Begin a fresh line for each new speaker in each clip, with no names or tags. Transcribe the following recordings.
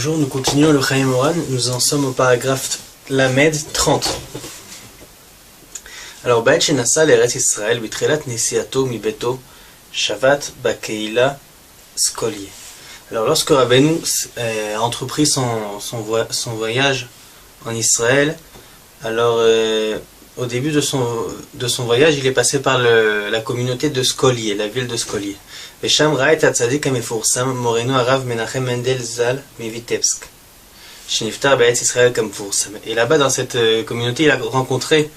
Bonjour, nous continuons le Chaim Moran, nous en sommes au paragraphe Lamed 30. Alors, Ba'et Shenasa l'Eretz Israël, Bitrelat Nesiato Mibeto, Shavat Bakeila Skolier. Alors, lorsque Rabbeinu a entrepris son voyage en Israël, alors au début de son voyage, il est passé par la communauté de Skolier, la ville de Skolier. Et Sham Ra'et Hatzadik HaMefursam Moreno Arav Menachem Mendel Zal Mevitebsk Sheniftar Ba'et Israël Kamfursam. Et là-bas, dans cette communauté, il a rencontré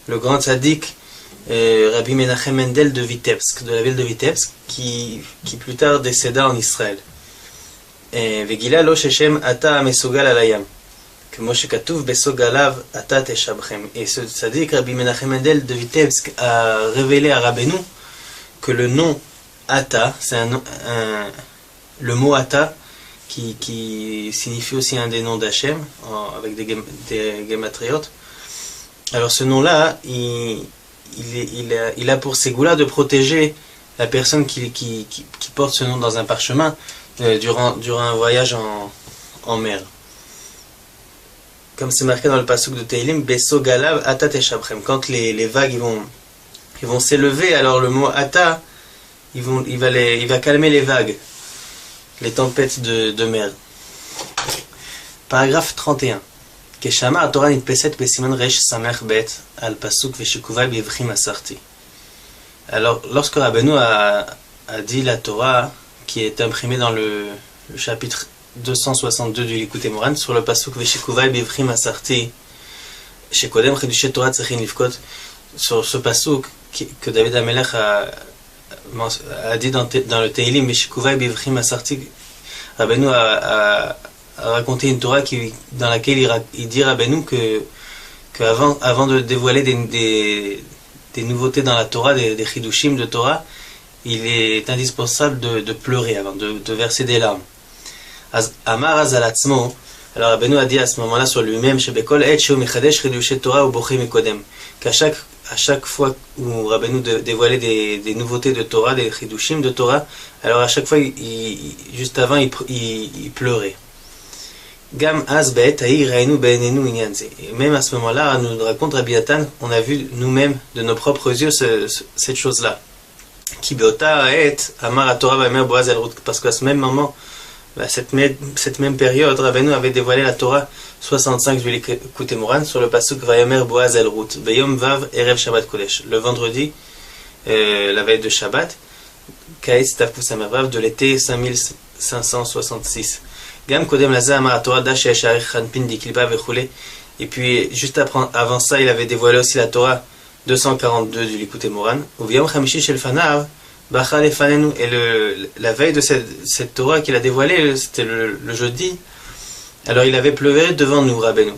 le grand tzaddik Rabbi Menachem Mendel de Vitebsk, de la ville de Vitebsk, qui plus tard décéda en Israël. Et Vegila lo sheshem ata amesugal alayam, comme shekatuv besogalav ata teshabchem. Et ce tzaddik Rabbi Menachem Mendel de Vitebsk a révélé à Rabbeinu que le nom Ata, c'est le mot Ata qui signifie aussi un des noms d'Hachem, avec des gematriotes. Alors ce nom-là, il a pour ségoula de protéger la personne qui porte ce nom dans un parchemin durant un voyage en mer. Comme c'est marqué dans le pasuk de Teilim, Beso Galav Ata Teshabchem. Quand les vagues ils vont s'élever, alors le mot Ata, il va calmer les vagues, les tempêtes de mer. Paragraphe 31. Keshama Torah nitpeset besiman resh samer bet al pasuk veshikuvai bivchim asarti. Alors, lorsque Rabbeinu a dit la Torah, qui est imprimée dans le chapitre 262 du Likutei Moran, sur le pasuk veshikuvai bivchim asarti, shekodem chedushet Torah tzechin livkot, sur ce pasuk que David HaMelech a dit dans le Teilim, Meshikuvai Bivchim Asarti, Rabbeinu a raconté une Torah dans laquelle il dit Rabbeinu que avant de dévoiler des nouveautés dans la Torah, des chidushim de Torah, il est indispensable de pleurer avant, de verser des larmes. Amar Azalatzmo, alors Rabbeinu a dit à ce moment-là sur lui-même, Shebekol et Sheu Mechadesh Chidushet Torah ou Bochim Mikodem, qu'à chaque fois où Rabbeinu dévoilait des nouveautés de Torah, des chidushim de Torah, alors à chaque fois, juste avant, il pleurait. Gam az be'et ha'i ra'enu be'enenu inyan ze. Et même à ce moment-là, nous raconte Rabbi Natan, on a vu nous-mêmes, de nos propres yeux, cette chose-là. Ki be'ota ha'et amar ha'Torah va'amer Boaz el-Rut. Parce qu'à ce même moment, cette même période, Rabbeinu avait dévoilé la Torah 65 du Likutei Moran sur le pasuk Vayomer Boaz el Rut, Beyom Vav Erev Shabbat Kodesh, le vendredi, la veille de Shabbat, Kaetz Tafkus Amer Vav, de l'été 5566. Gam Kodem Laza Amar Torah Dash Yesharich Chanpin Dikliba Vechule. Et puis, juste avant ça, il avait dévoilé aussi la Torah 242 du Likutei Moran, Uviyom Chamishi Shel Fanav, Bachal Efanenu. Et la veille de cette Torah qu'il a dévoilée, c'était le jeudi. Alors il avait pleuré devant nous, Rabbeinu,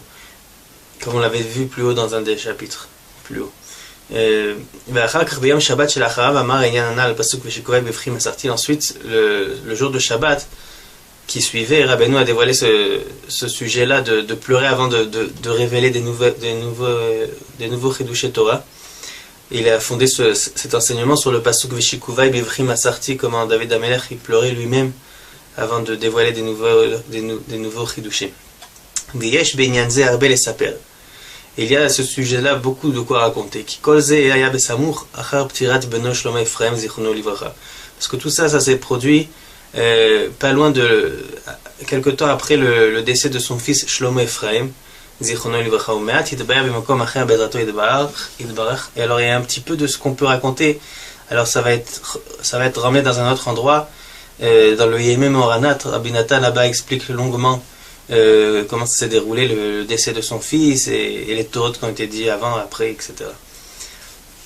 comme on l'avait vu plus haut dans un des chapitres, plus haut. Ensuite, le jour de Shabbat qui suivait, Rabbeinu a dévoilé ce sujet-là de pleurer avant de révéler des nouveaux chidushei Torah. Il a fondé cet enseignement sur le pasuk Veshikuvai Bivchim Asarti, comment David HaMelech il pleurait lui-même avant de dévoiler des nouveaux chidushim. V'yesh be'inyan ze harbe lesaper. Il y a à ce sujet-là beaucoup de quoi raconter. Ki kol ze haya besamuch achar ptirat beno Shlomo Ephraim zichrono livracha. Parce que tout ça s'est produit pas loin de quelque temps après le décès de son fils Shlomo Ephraim zichrono livracha. Umeat yitbaya b'makom acher be'edrato yitbarach. Et alors il y a un petit peu de ce qu'on peut raconter. Alors ça va être ramené dans un autre endroit. Dans le Yemei Moranat, Rabbi Natan là-bas explique longuement comment ça s'est déroulé, le décès de son fils et les Torahs qui ont été dit avant, après, etc.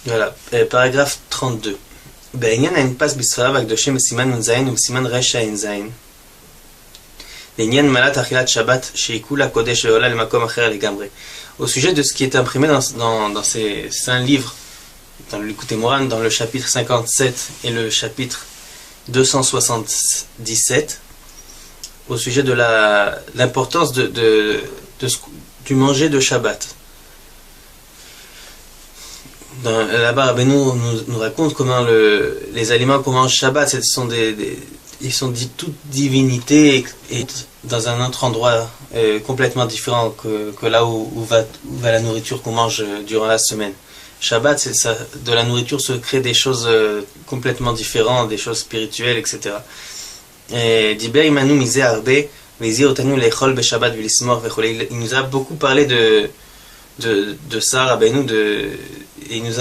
Voilà. Paragraphe 32. Be'inyan ha'in pas b'sfarav ha'kedoshim b'siman nun zayin u'b'siman resh ha'in zayin. L'inyan malat achilat Shabbat she'ikula kodesh ve'ola l'makom acher legamre. Au sujet de ce qui est imprimé dans ces 5 livres, dans le Likutei Moran, dans le chapitre 57 et le chapitre 277, au sujet de l'importance du manger de Shabbat. Là-bas, Rabbeinu nous raconte comment les aliments qu'on mange Shabbat, ce sont des toutes divinités et dans un autre endroit complètement différent que là où va la nourriture qu'on mange durant la semaine. Shabbat, c'est ça, de la nourriture se crée des choses complètement différentes, des choses spirituelles, etc. Diber imanu misé arbe, vezi otanu lechol beshabbat vilismor vechole. Il nous a beaucoup parlé de ça, Rabbeinu, il nous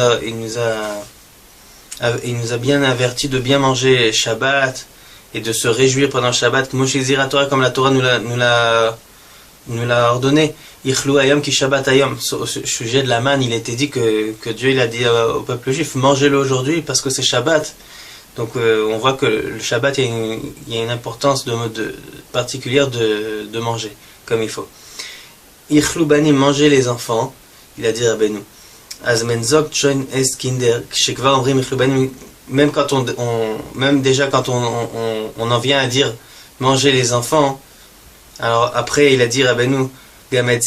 a bien averti de bien manger Shabbat et de se réjouir pendant Shabbat, comme la Torah nous l'a ordonné. Ichlou ayom ki Shabbat ayom. Au sujet de la manne, il était dit que Dieu il a dit au peuple juif, mangez-le aujourd'hui parce que c'est Shabbat. Donc on voit que le Shabbat, il y a une importance particulière de manger comme il faut. Ichlou bani, manger les enfants, il a dit Rabbeinu. Azmenzok choin est kinder, shekva omrim ichlou bani. Même déjà quand on en vient à dire manger les enfants, alors après il a dit Rabbeinu, même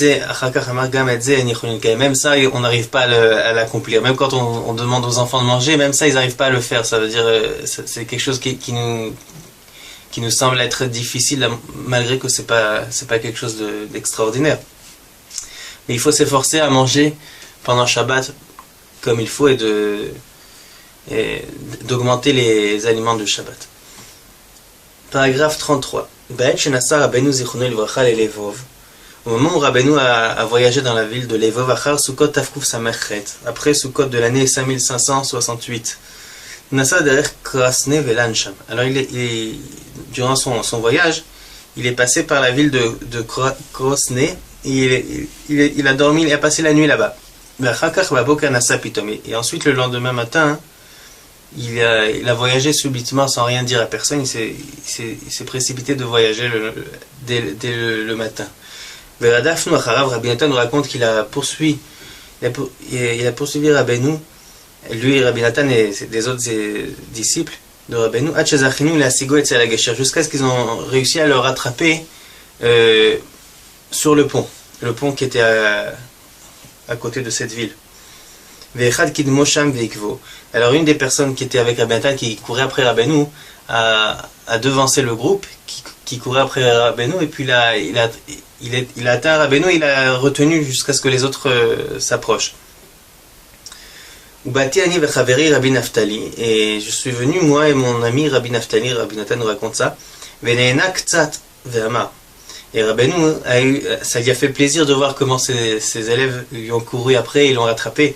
ça on n'arrive pas à l'accomplir. Même quand on demande aux enfants de manger, même ça ils n'arrivent pas à le faire. Ça veut dire c'est quelque chose qui nous semble être difficile, malgré que c'est pas quelque chose d'extraordinaire. Mais il faut s'efforcer à manger pendant Shabbat comme il faut et d'augmenter les aliments de Shabbat. Paragraphe 33. Au moment où Rabbeinu a voyagé dans la ville de Levov, après Sukkot de l'année 5568, alors durant son voyage, il est passé par la ville de Krosne et il a dormi, il a passé la nuit là-bas. Et ensuite, le lendemain matin, il a voyagé subitement sans rien dire à personne. Il s'est précipité de voyager dès le matin. Rabbi Nathan nous raconte qu'il a poursuivi Rabbeinu, lui Rabbi Nathan et des autres disciples de Rabbeinu, jusqu'à ce qu'ils ont réussi à le rattraper sur le pont qui était à côté de cette ville. Alors une des personnes qui était avec Rabbi Nathan, qui courait après Rabbeinu, a devancé le groupe qui courait après Rabbeinu, et puis il a atteint Rabbeinu, il a retenu jusqu'à ce que les autres s'approchent. Et je suis venu, moi et mon ami Rabbi Naftali, Rabbi Nathan nous raconte ça. Et Rabbeinu, ça lui a fait plaisir de voir comment ses élèves lui ont couru après, ils l'ont rattrapé.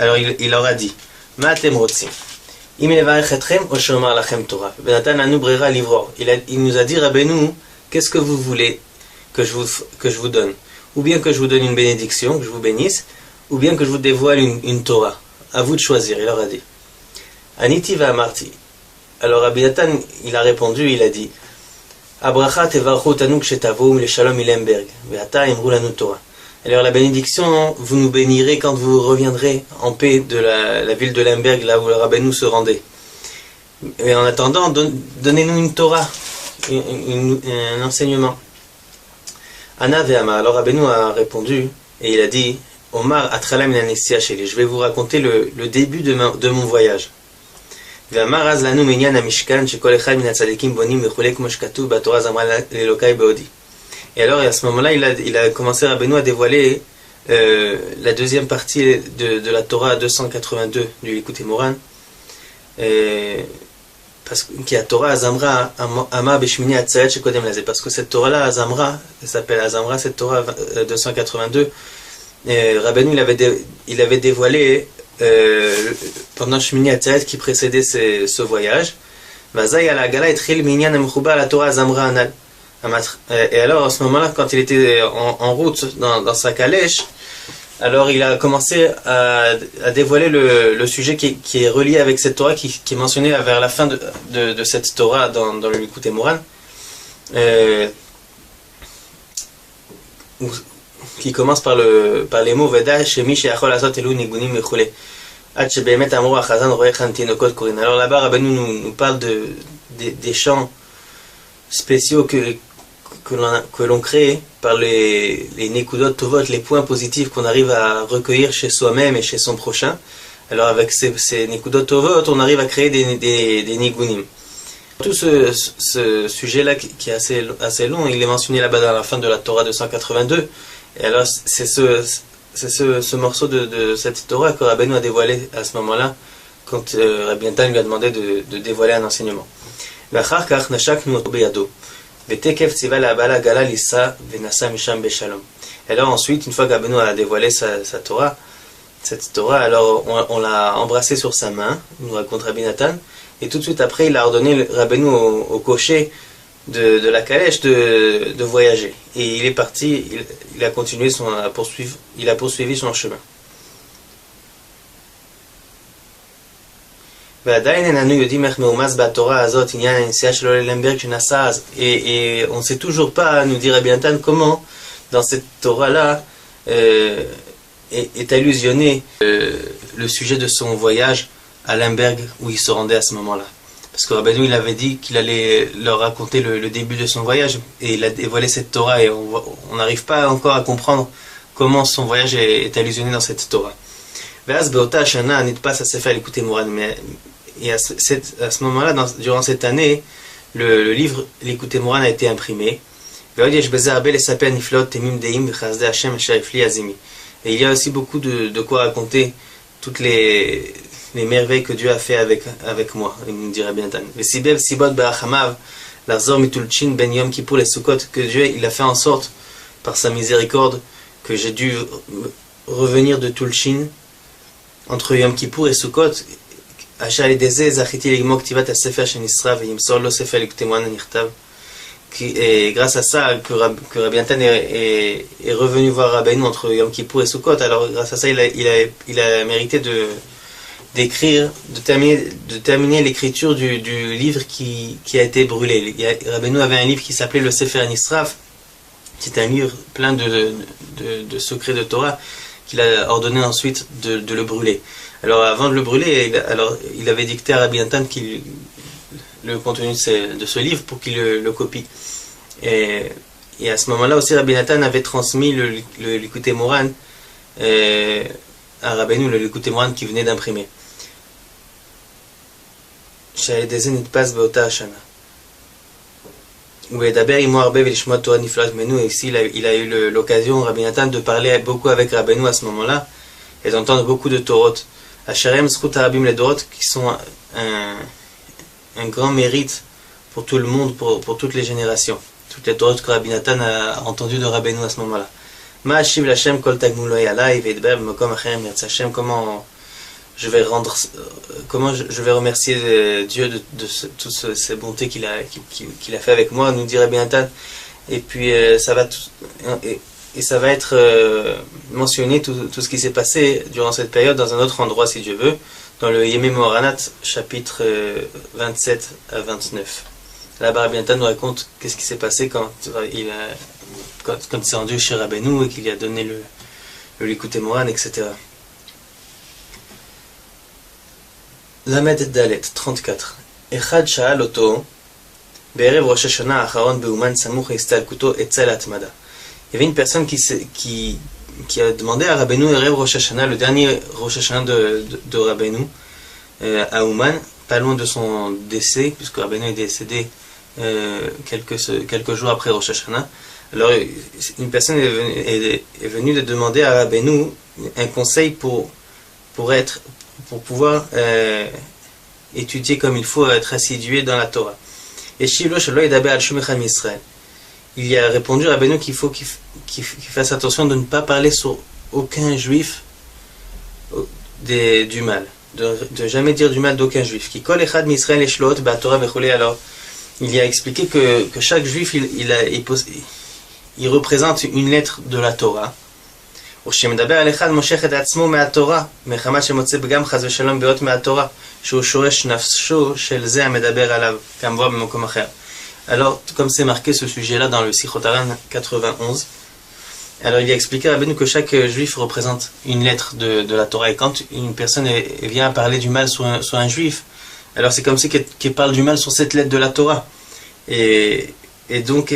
Alors il leur a dit, il nous a dit, Rabbeinu, qu'est-ce que vous voulez que je vous donne? Ou bien que je vous donne une bénédiction, que je vous bénisse, ou bien que je vous dévoile une Torah. À vous de choisir, il leur a dit. Aniti va Amarti. Alors Rabbi Nathan, il a répondu, il a dit, Abracha tevarchu tanu kshetavum le shalom ilemberg, ve'ata imru lanu Torah. Alors la bénédiction, vous nous bénirez quand vous reviendrez en paix de la ville de Lemberg, là où le Rabbeinu se rendait. Et en attendant, donnez-nous une Torah, un enseignement. Anna ve'ama. Alors Rabbeinu a répondu, et il a dit, Omar atralam inanesia sheli. Je vais vous raconter le début de mon voyage. Ve'amar az lanu minyan hamishkan shekol echad min hatzadikim bonim vechulei כמו שכתוב בתורה זמרה לאלוקיי בעודי. Et alors, à ce moment-là, il a commencé Rabbeinu à dévoiler la deuxième partie de la Torah 282 du Likutei Moharan, qui est Torah Azamra Ama Beshmini Atzayat Shekodem Laze. Parce que cette Torah-là, Azamra, elle s'appelle Azamra, cette Torah 282, Rabbeinu il avait dévoilé pendant Shmini Atzayat qui précédait ce voyage. Vazay ala gala etchil minyan amchuba la Torah Azamra Anal. Et alors, à ce moment-là, quand il était en route dans sa calèche, alors il a commencé à dévoiler le sujet qui est relié avec cette Torah, qui est mentionné vers la fin de cette Torah dans le Likutei Moharan, qui commence par les mots Veda Shemi Sheachol Asot Elu Nigunim Mechule Ad Shebemet Amru Achazan Roechan Tinokot Korin. Alors là-bas, Rabbeinu nous parle des chants spéciaux que l'on crée par les nekudot tovot, les points positifs qu'on arrive à recueillir chez soi-même et chez son prochain. Alors avec ces nekudot tovot, on arrive à créer des nigunim. Tout ce sujet-là qui est assez long, il est mentionné là-bas dans la fin de la Torah 282. Et alors, c'est ce morceau de cette Torah que Rabbeinu a dévoilé à ce moment-là, quand Rabbi Natan lui a demandé de dévoiler un enseignement. Et alors ensuite, une fois que Rabbeinu a dévoilé sa Torah, cette Torah, alors on l'a embrassé sur sa main, nous raconte Rabbi Natan, et tout de suite après, il a ordonné Rabbeinu au cocher de la calèche de voyager. Et il est parti, il a continué il a poursuivi son chemin. Et on ne sait toujours pas, nous dit Rabbi Natan, comment dans cette Torah-là est allusionné le sujet de son voyage à Lemberg où il se rendait à ce moment-là. Parce que Rabbeinu il avait dit qu'il allait leur raconter le début de son voyage et il a dévoilé cette Torah et on n'arrive pas encore à comprendre comment son voyage est allusionné dans cette Torah. Et à ce moment-là, durant cette année, le livre l'Écoutez Moran a été imprimé. Et il y a aussi beaucoup de quoi raconter toutes les merveilles que Dieu a fait avec moi, il me dirait bien. Que Dieu il a fait en sorte, par sa miséricorde, que j'ai dû revenir de Tulchin entre Yom Kippour et Sukkot. Et grâce à ça que Rabbi Natan est revenu voir Rabbeinu entre Yom Kippour et Sukkot. Alors grâce à ça il a mérité de terminer l'écriture du livre qui a été brûlé. Rabbeinu avait un livre qui s'appelait le Sefer Nisraf. C'est un livre plein de secrets de Torah qu'il a ordonné ensuite de le brûler. Alors avant de le brûler, il avait dicté à Rabbi Natan le contenu de ce livre pour qu'il le copie. Et à ce moment-là aussi, Rabbi Natan avait transmis l'Écoutez Moran à Rabbeinu, l'Écoutez Moran qui venait d'imprimer. Et ici, il a eu l'occasion, Rabbi Natan, de parler beaucoup avec Rabbeinu à ce moment-là et d'entendre beaucoup de Torot. Asherem Zchut Harabim les Dorot, qui sont un grand mérite pour tout le monde, pour toutes les générations. Toutes les Torot que Rabbi Natan a entendues de Rabbeinu à ce moment-là. Ma'ashiv l'Hashem kol tagmul lo yalai ve'edber b'makom achem yirtz Hashem. Comment je vais remercier Dieu de toutes ces bontés qu'il a fait avec moi, nous dit Rabbi Natan. Et puis ça va être mentionné tout ce qui s'est passé durant cette période dans un autre endroit si Dieu veut, dans le Yemei Moharanat, chapitre 27 à 29. Là-bas, Rabbi Natan nous raconte qu'est-ce qui s'est passé quand il s'est rendu chez Rabbeinu et qu'il a donné le l'Écoutez Moran, etc. Lamed Dalet 34. Echad Sha'al Oto Be'erev Rosh Hashanah Acharon Be'uman Samuch Istalkuto Etzel Atmada. Il y avait une personne qui a demandé à Rabbeinu Erev Rosh Hashanah, le dernier Rosh Hashanah de Rabbeinu, à Ouman, pas loin de son décès, puisque Rabbeinu est décédé quelques jours après Rosh Hashanah. Alors une personne est venue de demander à Rabbeinu un conseil pour pouvoir étudier comme il faut, être assidué dans la Torah. Et Shilo Shelo Yedaber al Shum Echad Misraël. Il y a répondu à Rabbeinu qu'il faut qu'il fasse attention de ne pas parler sur aucun juif du mal, de jamais dire du mal d'aucun juif. Ki kol echad misraël eshlot ba'Torah vechulei. Alors il y a expliqué que chaque juif il représente une lettre de la Torah. וכשמדבר על אחד מושך את עצמו מהתורה, מחמת שמוצא פגם חס ושלום באות מהתורה, שהוא שורש נפשו של זה המדבר עליו, כמובן במקום אחר. Alors, comme c'est marqué ce sujet-là dans le Sichot Haran 91, alors il a expliqué à Rabbeinu que chaque juif représente une lettre de la Torah. Et quand une personne vient parler du mal sur un juif, alors c'est comme si qu'elle parle du mal sur cette lettre de la Torah. Et donc,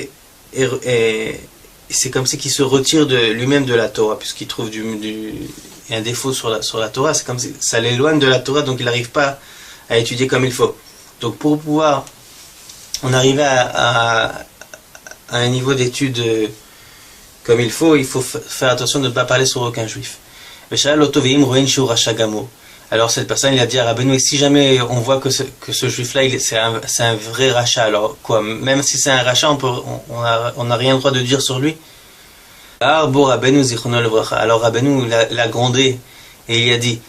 c'est comme si qu'il se retire de lui-même de la Torah, puisqu'il trouve un défaut sur la Torah. C'est comme si ça l'éloigne de la Torah, donc il n'arrive pas à étudier comme il faut. Donc pour pouvoir on arrivait à un niveau d'étude comme il faut faire attention de ne pas parler sur aucun juif. Alors cette personne, il a dit à Rabbeinu, si jamais on voit que ce juif-là, c'est un vrai rachat, alors quoi, même si c'est un rachat, on n'a rien le droit de dire sur lui. Alors Rabbeinu l'a grondé, et il a dit,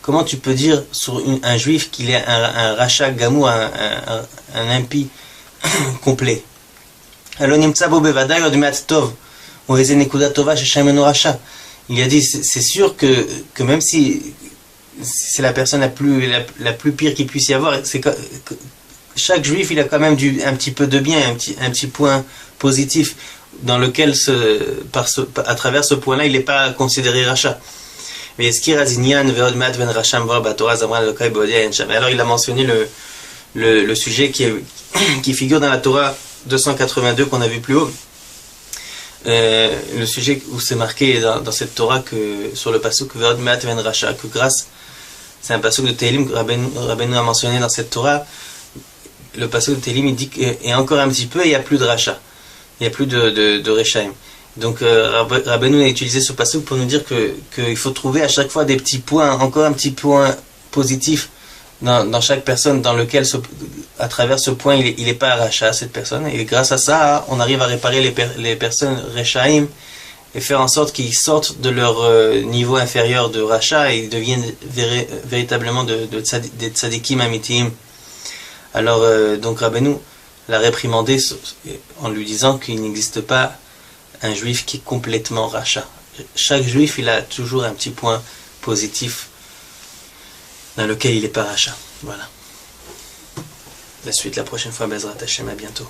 comment tu peux dire sur un juif qu'il est un rachat gamou, un impie complet? Il a dit, c'est sûr que même si c'est la personne la plus pire qu'il puisse y avoir, c'est que chaque juif, il a quand même un petit peu de bien, un petit point positif, dans lequel, à travers ce point-là, il n'est pas considéré rachat. Mais alors il a mentionné le sujet qui figure dans la Torah 282 qu'on a vu plus haut. Le sujet où c'est marqué dans cette Torah que sur le pasuk que grâce, c'est un pasuk de Tehillim que Rabbeinu a mentionné dans cette Torah. Le pasuk de Tehillim, il dit et encore un petit peu, il n'y a plus de rachat, il n'y a plus de Rechaim. Donc Rabbeinu a utilisé ce pasuk pour nous dire qu'il faut trouver à chaque fois des petits points, encore un petit point positif dans chaque personne, dans lequel à travers ce point il n'est pas rachat, cette personne, et grâce à ça on arrive à réparer les personnes Rechaim et faire en sorte qu'ils sortent de leur niveau inférieur de rachat et ils deviennent véritablement des tzadikim amitim. Alors donc Rabbeinu l'a réprimandé en lui disant qu'il n'existe pas un juif qui est complètement rachat. Chaque juif, il a toujours un petit point positif dans lequel il n'est pas rachat. Voilà. La suite la prochaine fois, Bezrat Hashem, à bientôt.